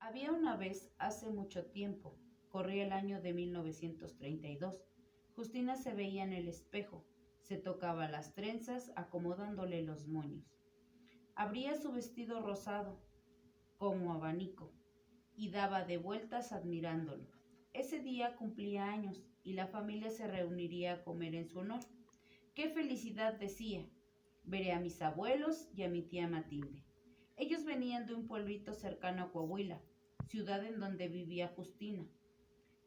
Había una vez, hace mucho tiempo, corría el año de 1932. Justina se veía en el espejo, se tocaba las trenzas acomodándole los moños. Abría su vestido rosado, como abanico, y daba de vueltas admirándolo. Ese día cumplía años y la familia se reuniría a comer en su honor. ¡Qué felicidad! Decía. Veré a mis abuelos y a mi tía Matilde. Ellos venían de un pueblito cercano a Coahuila, ciudad en donde vivía Justina.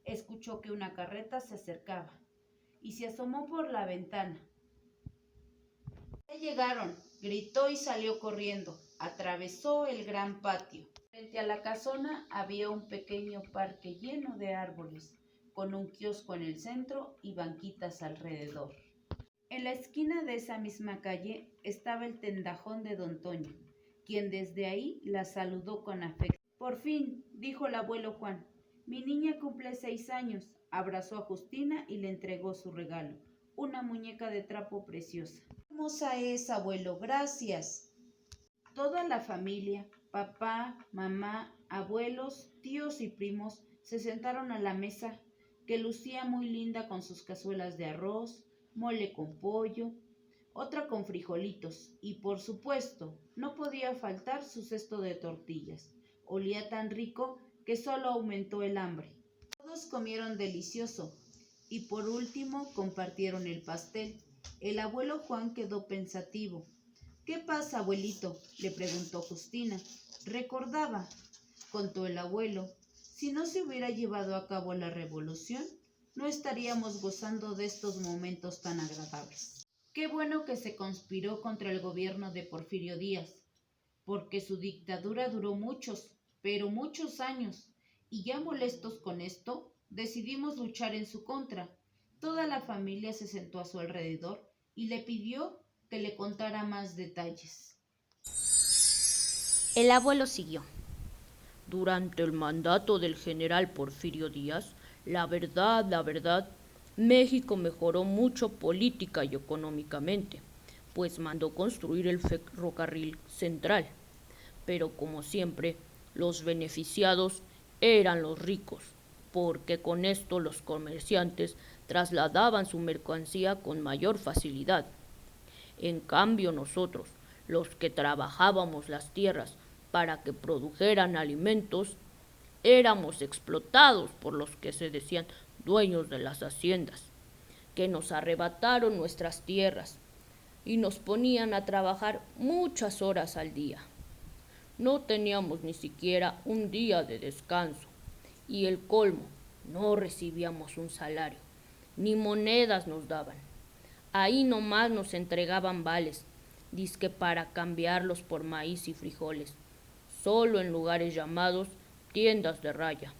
Escuchó que una carreta se acercaba y se asomó por la ventana. Ya llegaron, gritó y salió corriendo. Atravesó el gran patio. Frente a la casona había un pequeño parque lleno de árboles, con un kiosco en el centro y banquitas alrededor. En la esquina de esa misma calle estaba el tendajón de don Toño, quien desde ahí la saludó con afecto. Por fin, dijo el abuelo Juan, mi niña cumple 6 años. Abrazó a Justina y le entregó su regalo, una muñeca de trapo preciosa. ¡Qué hermosa es, abuelo! Gracias. Toda la familia, papá, mamá, abuelos, tíos y primos, se sentaron a la mesa, que lucía muy linda con sus cazuelas de arroz, mole con pollo, otra con frijolitos y, por supuesto, no podía faltar su cesto de tortillas. Olía tan rico que solo aumentó el hambre. Todos comieron delicioso y por último compartieron el pastel. El abuelo Juan quedó pensativo. ¿Qué pasa, abuelito?, le preguntó Justina. Recordaba, contó el abuelo, si no se hubiera llevado a cabo la revolución, no estaríamos gozando de estos momentos tan agradables. Qué bueno que se conspiró contra el gobierno de Porfirio Díaz, porque su dictadura duró muchos, pero muchos años, y ya molestos con esto, decidimos luchar en su contra. Toda la familia se sentó a su alrededor y le pidió que le contara más detalles. El abuelo siguió. Durante el mandato del general Porfirio Díaz, la verdad, México mejoró mucho política y económicamente, pues mandó construir el ferrocarril central. Pero como siempre, los beneficiados eran los ricos, porque con esto los comerciantes trasladaban su mercancía con mayor facilidad. En cambio nosotros, los que trabajábamos las tierras para que produjeran alimentos, éramos explotados por los que se decían dueños de las haciendas, que nos arrebataron nuestras tierras y nos ponían a trabajar muchas horas al día. No teníamos ni siquiera un día de descanso y el colmo, no recibíamos un salario, ni monedas nos daban. Ahí nomás nos entregaban vales, dizque para cambiarlos por maíz y frijoles, solo en lugares llamados tiendas de raya.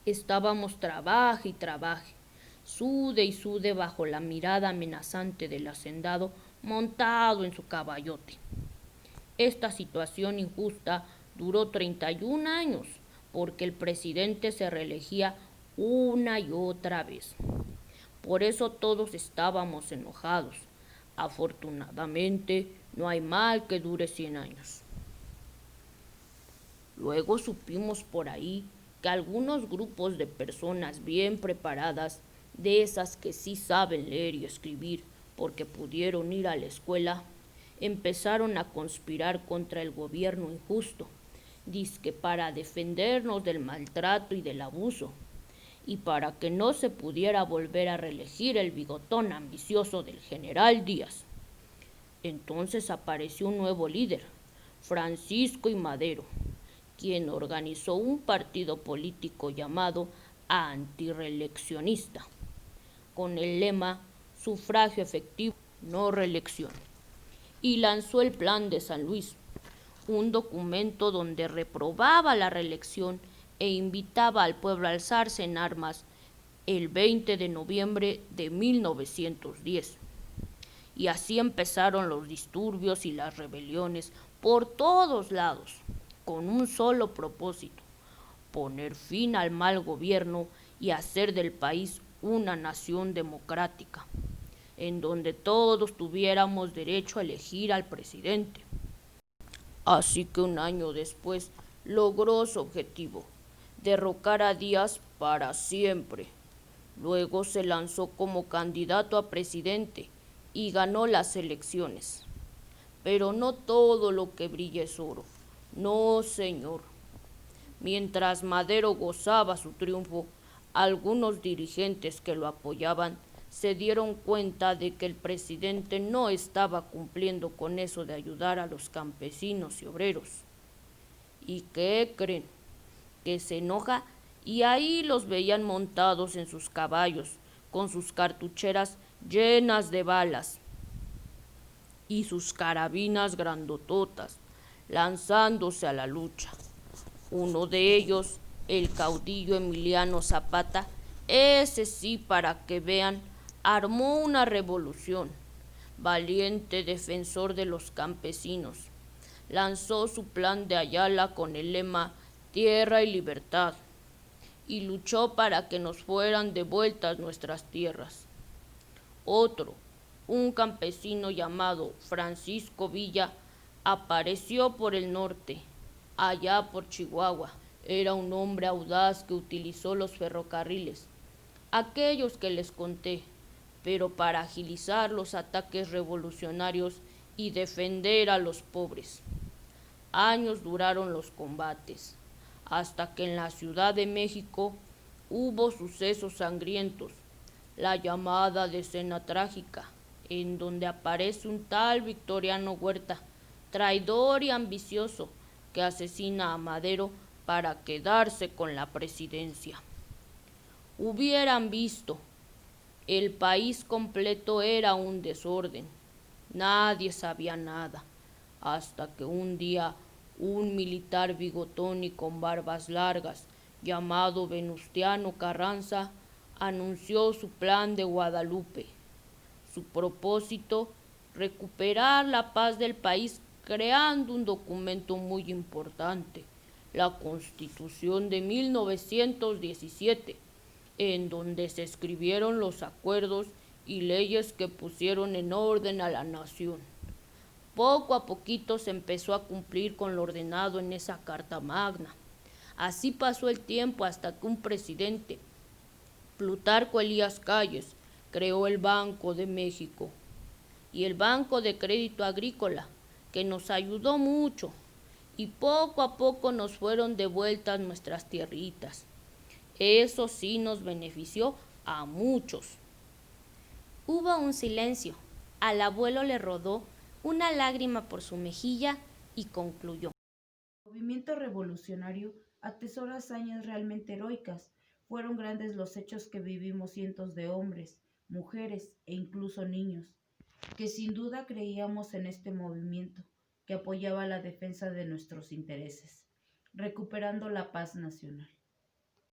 Estábamos trabaje y trabaje, sude y sude bajo la mirada amenazante del hacendado montado en su caballote. Esta situación injusta duró 31 años, porque el presidente se reelegía una y otra vez. Por eso todos estábamos enojados. Afortunadamente, no hay mal que dure 100 años. Luego supimos por ahí que algunos grupos de personas bien preparadas, de esas que sí saben leer y escribir porque pudieron ir a la escuela, empezaron a conspirar contra el gobierno injusto, dizque para defendernos del maltrato y del abuso, y para que no se pudiera volver a reelegir el bigotón ambicioso del general Díaz. Entonces apareció un nuevo líder, Francisco I. Madero, quien organizó un partido político llamado antirreeleccionista, con el lema sufragio efectivo, no reelección, y lanzó el Plan de San Luis, un documento donde reprobaba la reelección e invitaba al pueblo a alzarse en armas el 20 de noviembre de 1910. Y así empezaron los disturbios y las rebeliones por todos lados, con un solo propósito: poner fin al mal gobierno y hacer del país una nación democrática, en donde todos tuviéramos derecho a elegir al presidente. Así que un año después logró su objetivo, derrocar a Díaz para siempre. Luego se lanzó como candidato a presidente y ganó las elecciones. Pero no todo lo que brilla es oro. No, señor. Mientras Madero gozaba su triunfo, algunos dirigentes que lo apoyaban se dieron cuenta de que el presidente no estaba cumpliendo con eso de ayudar a los campesinos y obreros. ¿Y qué creen? Que se enoja y ahí los veían montados en sus caballos, con sus cartucheras llenas de balas y sus carabinas grandototas, lanzándose a la lucha. Uno de ellos, el caudillo Emiliano Zapata, ese sí, para que vean, armó una revolución. Valiente defensor de los campesinos, lanzó su plan de Ayala con el lema Tierra y Libertad y luchó para que nos fueran devueltas nuestras tierras. Otro, un campesino llamado Francisco Villa, apareció por el norte, allá por Chihuahua. Era un hombre audaz que utilizó los ferrocarriles, aquellos que les conté, pero para agilizar los ataques revolucionarios y defender a los pobres. Años duraron los combates, hasta que en la Ciudad de México hubo sucesos sangrientos, la llamada Decena Trágica, en donde aparece un tal Victoriano Huerta, traidor y ambicioso, que asesina a Madero para quedarse con la presidencia. Hubieran visto, el país completo era un desorden, nadie sabía nada, hasta que un día un militar bigotón y con barbas largas, llamado Venustiano Carranza, anunció su plan de Guadalupe. Su propósito, recuperar la paz del país creando un documento muy importante, la Constitución de 1917, en donde se escribieron los acuerdos y leyes que pusieron en orden a la nación. Poco a poquito se empezó a cumplir con lo ordenado en esa Carta Magna. Así pasó el tiempo hasta que un presidente, Plutarco Elías Calles, creó el Banco de México y el Banco de Crédito Agrícola, que nos ayudó mucho y poco a poco nos fueron devueltas nuestras tierritas. Eso sí nos benefició a muchos. Hubo un silencio. Al abuelo le rodó una lágrima por su mejilla y concluyó. El movimiento revolucionario atesora hazañas realmente heroicas. Fueron grandes los hechos que vivimos cientos de hombres, mujeres e incluso niños, que sin duda creíamos en este movimiento, que apoyaba la defensa de nuestros intereses, recuperando la paz nacional.